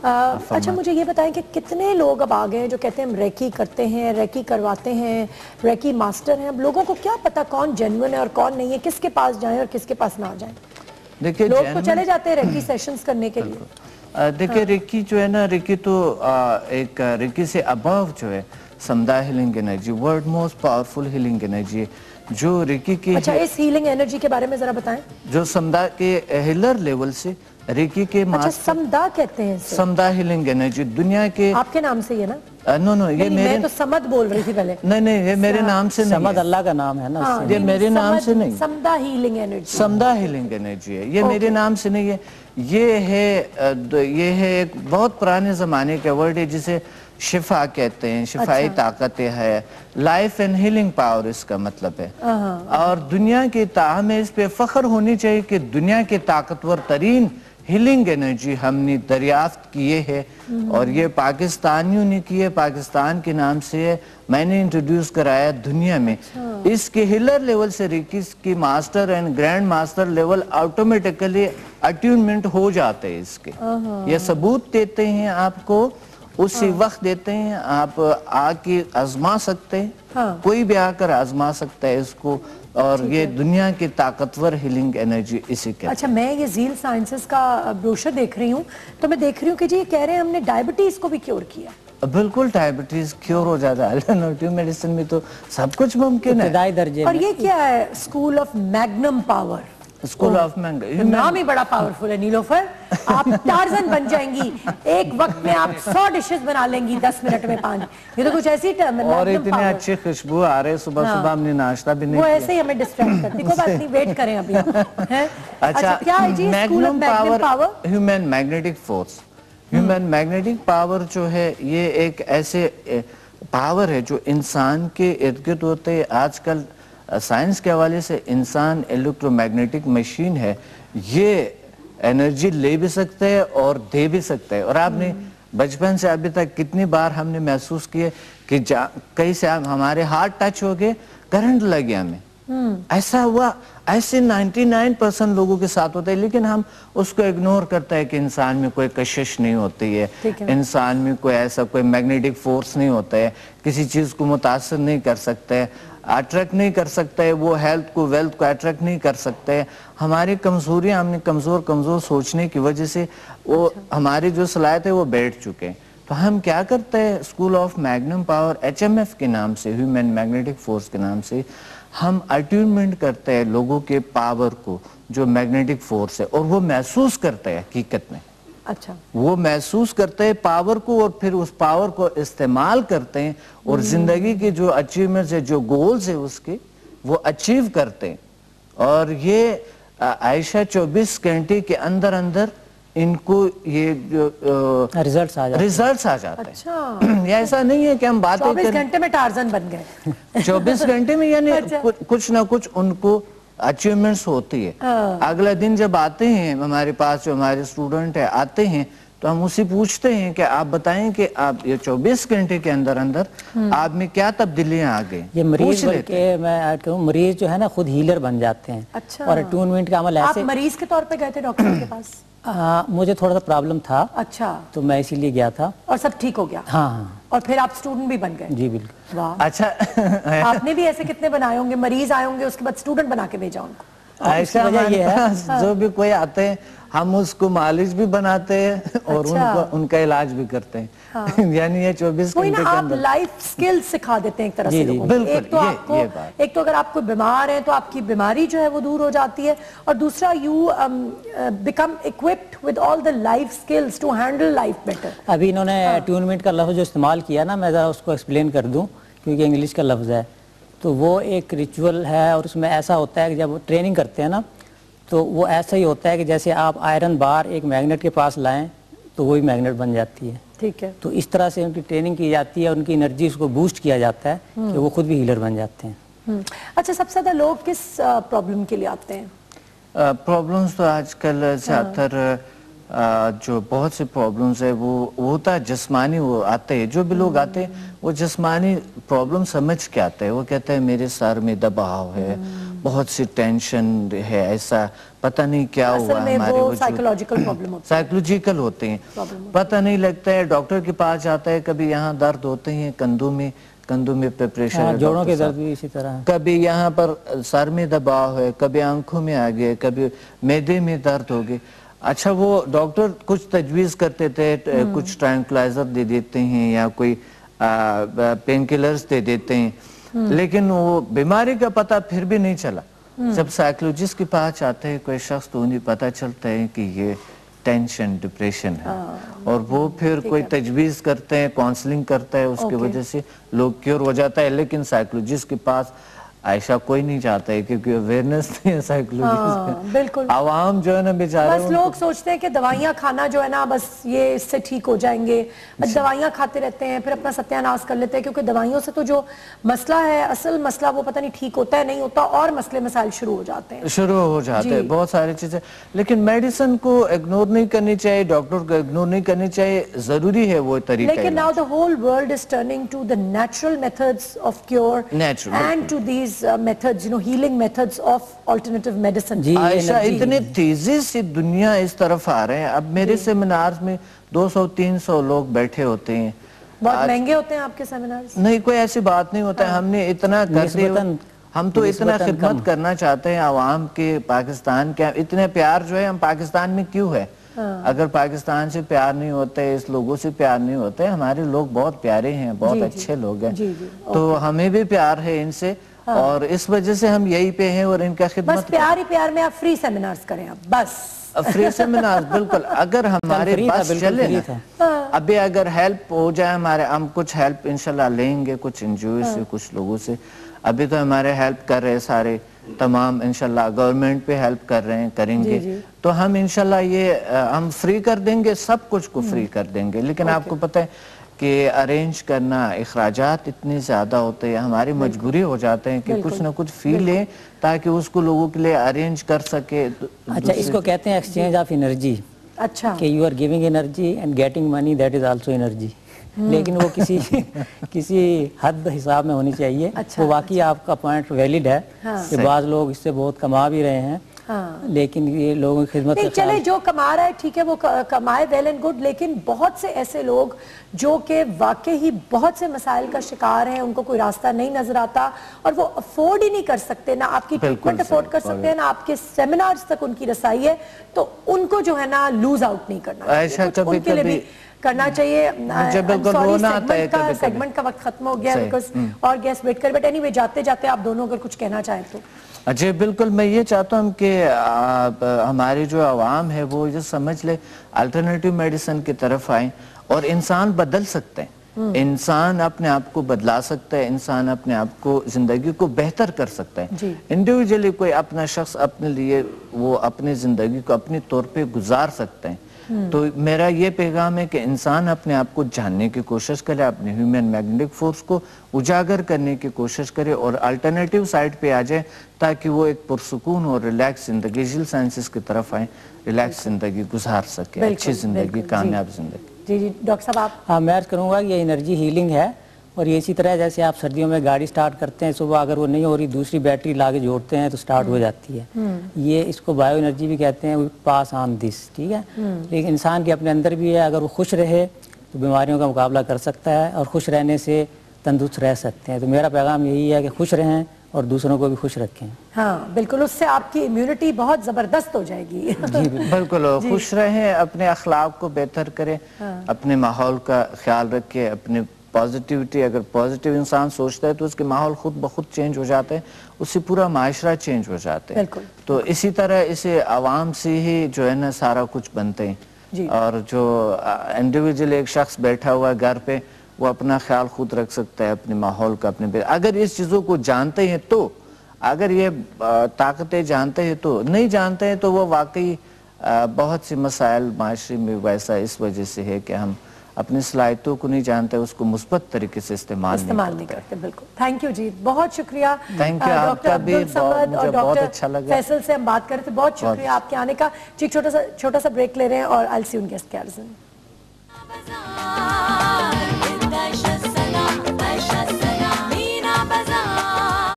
اچھا مجھے یہ بتائیں کہ کتنے لوگ اب آگئے ہیں جو کہتے ہیں ہم ریکی کرتے ہیں، ریکی کرواتے ہیں، ریکی ماسٹر ہیں. اب لوگوں کو کیا پتا کون جینوئن ہے اور کون نہیں ہے، کس کے پاس جائیں اور کس کے پاس نہ جائیں؟ لوگ تو چلے جاتے ہیں ریکی سیشنز کرنے کے لیے. دیکھیں ریکی جو ہے نا، ریکی تو ایک ریکی سے اباو جو ہے سمدھا healing energy, world most powerful healing energy جو ریکی کی. اچھا اس ہیلنگ انرجی کے بارے میں ذرا بتائیں. جو سمدھا کے ہیلر لیول سے ریکی کے سمدھا کہتے ہیں، سمدھا ہیلنگ انرجی دنیا کے. آپ کے نام سے یہ نا؟ نو یہ میں تو سمد بول رہی تھی پہلے. نہیں یہ میرے نام سے نہیں، سمد اللہ کا نام ہے نا، یہ میرے نام سے نہیں. سمدھا ہیلنگ انرجی، سمدھا ہیلنگ انرجی ہے، یہ میرے نام سے نہیں ہے. یہ ہے ایک بہت پرانے زمانے کا ورڈ ہے جسے شفا کہتے ہیں، شفائی طاقتیں ہے، لائف اینڈ ہیلنگ پاور اس کا مطلب ہے. اور دنیا کی ہمیں اس پہ فخر ہونی چاہیے کہ دنیا کے طاقتور ترین ہیلنگ انرجی ہم نے دریافت کیے ہے، اور یہ پاکستانیوں نے کیے، پاکستان کے نام سے ہے. میں نے انٹروڈیوس کرایا دنیا میں. اس کے ہیلر لیول سے ریکیز کی master and grand master level automatically attunement ہو جاتے ہیں اس کے. یہ ثبوت دیتے ہیں آپ کو، اسی وقت دیتے ہیں، آپ آ کے آزما سکتے ہیں، کوئی بھی آ کر آزما سکتا ہے اس کو. اور یہ دنیا کی طاقتور ہیلنگ انرجی اسی کے. اچھا میں یہ زیل سائنسز کا بروشر دیکھ رہی ہوں تو میں دیکھ رہی ہوں کہ جی یہ کہہ رہے ہیں ہم نے ڈائبٹیز کو بھی کیور کیا. بالکل ڈائبٹیز کیور ہو جاتا ہے. الٹرنیٹیو میڈیسن میں تو سب کچھ ممکن ہے. ابتدائی درجے. اور یہ کیا ہے؟ School of magnum power. School of magnum نام ہی بڑا پاورفل ہے نیلوفر. آپ ٹارزن بن جائیں گی، ایک وقت میں آپ 100 ڈشز بنا لیں گی 10 منٹ میں 5. یہ تو کچھ ایسی ٹرم ہے. اور اتنے اچھی خوشبو آ رہے، صبح صبح ہم نے ناشتہ بھی نہیں وہ کیا. ایسے ہی ہمیں ڈسٹریکٹ کرتی. کوئی بات نہیں، ویٹ کریں ابھی. اچھا کیا ہے جی school of magnum power? Human magnetic force. Human magnetic power جو ہے یہ ایک ایسے پاور ہے جو انسان کے ارد گرد ہوتے ہیں. آج کل سائنس کے حوالے سے انسان الیکٹرو میگنیٹک مشین ہے، یہ انرجی لے بھی سکتے ہیں اور دے بھی سکتے ہیں. اور آپ نے بچپن سے ابھی تک کتنی بار ہم نے محسوس کیے کہ کہیں سے ہمارے ہاتھ ٹچ ہو گئے، کرنٹ لگ گیا ہمیں. ایسا ہوا، ایسے 99% لوگوں کے ساتھ ہوتا ہے، لیکن ہم اس کو اگنور کرتے ہیں کہ انسان میں کوئی کشش نہیں ہوتی ہے، انسان میں کوئی ایسا کوئی میگنیٹک فورس نہیں ہوتا ہے، کسی چیز کو متاثر نہیں کر سکتے، اٹریکٹ نہیں کر سکتے، وہ ہیلتھ کو ویلتھ کو اٹریکٹ نہیں کر سکتے. ہماری کمزوریاں، ہم نے کمزور سوچنے کی وجہ سے وہ ہماری جو صلاحیت ہے وہ بیٹھ چکے ہیں. تو ہم کیا کرتے ہیں؟ School of magnum power HMF کے نام سے، ہیومن میگنیٹک فورس کے نام سے ہم اٹیونمنٹ کرتے ہیں لوگوں کے پاور کو جو میگنیٹک فورس ہے، اور وہ محسوس کرتے ہیں حقیقت میں. اچھا وہ محسوس کرتے ہیں پاور کو، اور پھر اس پاور کو استعمال کرتے ہیں اور زندگی کے جو اچیومنٹس ہے، جو گولز ہے اس کے، وہ اچیو کرتے ہیں. اور یہ عائشہ 24 گھنٹے کے اندر ان کو یہ ریزلٹس آ جاتے ہیں. یہ ایسا نہیں ہے کہ ہم باتیں 24 گھنٹے میں ٹارزن بن گئے. 24 گھنٹے میں یعنی کچھ نہ کچھ ان کو اچیومنٹس ہوتی ہے. اگلا دن جب آتے ہیں ہمارے پاس، جو ہمارے اسٹوڈنٹ ہیں آتے ہیں، تو ہم اسے پوچھتے ہیں کہ آپ بتائیں کہ آپ یہ 24 گھنٹے کے اندر آپ میں کیا تبدیلیاں آ گئی. یہ مریض بلکہ میں کہوں مریض جو ہے نا خود ہیلر بن جاتے ہیں. اور اٹیونمنٹ کا عمل ایسے. آپ مریض کے طور پہ گئے تھے ڈاکٹر کے پاس؟ مجھے تھوڑا سا پرابلم تھا. اچھا. تو میں اسی لیے گیا تھا. اور سب ٹھیک ہو گیا؟ ہاں. اور پھر آپ اسٹوڈنٹ بھی بن گئے؟ جی بالکل. اچھا آپ نے بھی ایسے کتنے بنائے ہوں گے؟ مریض آئے ہوں گے اس کے بعد اسٹوڈنٹ بنا کے بھیجا ان کو؟ ایسا ہمارے پاس جو بھی کوئی آتے ہیں ہم اس کو معالج بھی بناتے ہیں اور ان کا علاج بھی کرتے ہیں. یعنی یہ 24 گھنٹے کے اندر آپ لائف سکل سکھا دیتے ہیں ایک طرح سے لوگوں کو. ایک تو اگر آپ کو بیمار ہیں تو آپ کی بیماری جو ہے وہ دور ہو جاتی ہے، اور دوسرا you become equipped with all the life skills to handle life better. ابھی انہوں نے اٹیونمنٹ کا لفظ جو استعمال کیا نا، میں ذرا اس کو ایکسپلین کر دوں کیونکہ انگلش کا لفظ ہے. تو وہ ایک ریچول ہے، اور اس میں ایسا ہوتا ہے کہ جب ٹریننگ کرتے ہیں نا تو وہ ایسا ہی ہوتا ہے کہ جیسے آپ آئرن بار ایک میگنیٹ کے پاس لائیں تو وہی میگنیٹ بن جاتی ہے. ٹھیک ہے. تو اس طرح سے ان کی ٹریننگ کی جاتی ہے، ان کی انرجی اس کو بوسٹ کیا جاتا ہے کہ وہ خود بھی ہیلر بن جاتے ہیں. اچھا سب سے زیادہ لوگ کس پرابلم کے لیے آتے ہیں؟ پرابلمز تو آج کل زیادہ تر جو بہت سے پرابلمز ہے وہ ہوتا ہے جسمانی. وہ آتے ہیں، جو بھی لوگ آتے ہیں وہ جسمانی پرابلم سمجھ کے آتے ہیں. وہ کہتے ہیں میرے سر میں دباؤ ہے، بہت سی ٹینشن ہے، ایسا پتہ نہیں کیا ہوا ہمارے وجود، سائیکولوجیکل پرابلم ہوتا ہے، سائیکولوجیکل ہوتے ہیں، پتہ نہیں لگتا ہے. ڈاکٹر کے پاس جاتا ہے، کبھی یہاں درد ہوتے ہیں کندھوں میں پریشر ہے، جوڑوں کے درد بھی اسی طرح، کبھی یہاں پر سر میں دباؤ ہے، کبھی آنکھوں میں آ گئے، کبھی معدے میں درد ہو گئے. اچھا وہ ڈاکٹر کچھ تجویز کرتے تھے، کچھ ٹرانکلائزر دے دیتے ہیں یا کوئی پین کلرز دے دیتے ہیں، لیکن وہ بیماری کا پتہ پھر بھی نہیں چلا. جب سائیکولوجسٹ کے پاس آتے ہیں کوئی شخص تو انہیں پتہ چلتا ہے کہ یہ ٹینشن ڈپریشن ہے، اور وہ پھر کوئی تجویز کرتے ہیں، کاؤنسلنگ کرتا ہے، اس کی وجہ سے لوگ کیور ہو جاتا ہے. لیکن سائیکولوجسٹ کے پاس عائشہ کوئی نہیں چاہتا ہے کیونکہ اویئرنس نہیں ہے سائیکولوجسٹ. بالکل عوام جو ہے نا بیچارے، بس لوگ سوچتے ہیں کہ دوائیاں کھانا جو ہے نا بس یہ اس سے ٹھیک ہو جائیں گے، دوائیاں کھاتے رہتے ہیں، پھر اپنا ستیہ ناش کر لیتے ہیں، کیونکہ دوائیوں سے تو جو مسئلہ ہے، اصل مسئلہ وہ پتہ نہیں ٹھیک ہوتا ہے نہیں ہوتا، اور مسئلے مسائل شروع ہو جاتے ہیں، بہت ساری چیزیں. لیکن میڈیسن کو اگنور نہیں کرنی چاہیے، ڈاکٹر کو اگنور نہیں کرنی چاہیے، ضروری ہے وہ طریقہ. لیکن now the whole world is turning to the natural methods of cure and to these methods, healing methods of alternative medicine. عائشہ اتنے تیزی سے دنیا اس طرف آ رہے ہیں. اب میرے سیمینارز میں 200-300 لوگ بیٹھے ہوتے ہیں. بہت مہنگے ہوتے ہیں آپ کے سیمینارز؟ نہیں، کوئی ایسی بات نہیں ہوتا ہے. ہم نے اتنا کرتے، ہم تو اتنا خدمت کرنا چاہتے ہیں عوام کے، پاکستان کے. اتنے پیار جو ہے ہم پاکستان میں کیوں ہے؟ اگر پاکستان سے پیار نہیں ہوتا ہے، اس لوگوں سے پیار نہیں ہوتا ہے، ہمارے لوگ بہت پیارے ہیں، بہت اچھے لوگ ہیں، تو ہمیں بھی پیار ہے ان سے، اور اس وجہ سے ہم یہی پہ ہیں اور ان کا خدمت. بس پیار ہی پیار میں آپ فری سیمینارز کریں، آپ بس فری سیمینار. بالکل، اگر ہمارے پاس چلے نا، ابھی اگر ہیلپ ہو جائے ہمارے، ہم کچھ ہیلپ انشاءاللہ لیں گے کچھ انجوز سے، کچھ لوگوں سے. ابھی تو ہمارے ہیلپ کر رہے سارے تمام، انشاءاللہ گورنمنٹ پہ ہیلپ کر رہے ہیں، کریں گے، تو ہم انشاءاللہ یہ ہم فری کر دیں گے، سب کچھ کو فری کر دیں گے. لیکن آپ کو پتہ ہے کہ ارینج کرنا، اخراجات اتنے زیادہ ہوتے ہیں، ہماری مجبوری ہو جاتے ہیں کہ کچھ نہ کچھ فی لیں تاکہ اس کو لوگوں کے لیے ارینج کر سکے. اچھا، اس کو کہتے ہیں ایکسچینج آف انرجی. اچھا، کہ you are giving energy and getting money, that is also energy. لیکن وہ کسی حد حساب میں ہونی چاہیے. وہ واقعی آپ کا پوائنٹ ویلڈ ہے کہ بعض لوگ اس سے بہت کما بھی رہے ہیں، لیکن یہ لوگوں کی خدمت نہیں چلے، جو کما رہا ہے ٹھیک ہے، وہ کمائے، ویل اینڈ گڈ. لیکن بہت سے ایسے لوگ جو کہ واقعی ہی بہت سے مسائل کا شکار ہیں، ان کو کوئی راستہ نہیں نظر آتا اور وہ افورڈ ہی نہیں کر سکتے، نہ آپ کی ٹریٹمنٹ افورڈ کر سکتے ہیں، نہ آپ کے سیمینارز تک ان کی رسائی ہے، تو ان کو جو ہے نا لوز آؤٹ نہیں کرنا چاہیے، ان کے لیے بھی کرنا چاہیے. سیگمنٹ کا وقت ختم ہو گیا بیکاز اور گیسٹ ویٹ کر، بٹ اینی وے جاتے جاتے آپ دونوں اگر کچھ کہنا چاہیں تو. جی بالکل، میں یہ چاہتا ہوں کہ ہماری جو عوام ہے وہ یہ سمجھ لے، الٹرنیٹیو میڈیسن کی طرف آئیں، اور انسان بدل سکتے ہیں، انسان اپنے آپ کو بدلا سکتا ہے، انسان اپنے آپ کو، زندگی کو بہتر کر سکتا ہے. انڈیویجولی کوئی اپنا شخص اپنے لیے وہ اپنی زندگی کو اپنی طور پہ گزار سکتے ہیں. تو میرا یہ پیغام ہے کہ انسان اپنے آپ کو جاننے کی کوشش کرے، اپنے ہیومن میگنیٹک فورس کو اجاگر کرنے کی کوشش کرے اور الٹرنیٹیو سائٹ پہ آ جائے تاکہ وہ ایک پرسکون اور ریلیکس زندگی، جل سائنسز کی طرف آئیں، ریلیکس زندگی گزار سکے، اچھی زندگی، کامیاب زندگی. جی ڈاکٹر صاحب آپ. ہاں، میں عرض کروں گا کہ یہ انرجی ہیلنگ ہے، اور یہ اسی طرح جیسے آپ سردیوں میں گاڑی سٹارٹ کرتے ہیں، صبح اگر وہ نہیں ہو رہی دوسری بیٹری لا کے جوڑتے ہیں تو سٹارٹ ہو جاتی ہے. یہ اس کو بایو انرجی بھی کہتے ہیں، پاس آن دس، ٹھیک ہے. لیکن انسان کے اپنے اندر بھی ہے، اگر وہ خوش رہے تو بیماریوں کا مقابلہ کر سکتا ہے، اور خوش رہنے سے تندرست رہ سکتے ہیں. تو میرا پیغام یہی ہے کہ خوش رہیں اور دوسروں کو بھی خوش رکھیں. ہاں بالکل، اس سے آپ کی امیونٹی بہت زبردست ہو جائے گی. بالکل، خوش رہیں، اپنے اخلاق کو بہتر کریں، اپنے ماحول کا خیال رکھیں، اپنے پازیٹیوٹی، اگر پازیٹیو انسان سوچتا ہے تو اس کے ماحول خود بخود چینج ہو جاتے ہیں، اس سے پورا معاشرہ چینج ہو جاتے ہیں. تو اسی طرح اسے عوام سے ہی جو ہے نا سارا کچھ بنتے ہیں. اور جو انڈیویجول ایک شخص بیٹھا ہوا گھر پہ، وہ اپنا خیال خود رکھ سکتا ہے، اپنے ماحول کا، اگر اس چیزوں کو جانتے ہیں تو، اگر یہ طاقتیں جانتے ہیں تو. نہیں جانتے ہیں تو وہ واقعی بہت سی مسائل معاشرے میں ویسا اس وجہ سے ہے کہ ہم اپنی صلاحیتوں کو نہیں جانتے، اس کو مثبت طریقے سے استعمال نہیں کرتے. بالکل، تھینک یو جی، بہت شکریہ. ڈاکٹر عبدالصمد اور ڈاکٹر فیصل سے ہم بات کر رہے تھے، بہت شکریہ آپ کے آنے کا. ایک چھوٹا سا بریک لے رہے ہیں اور I'll see you in guest cards.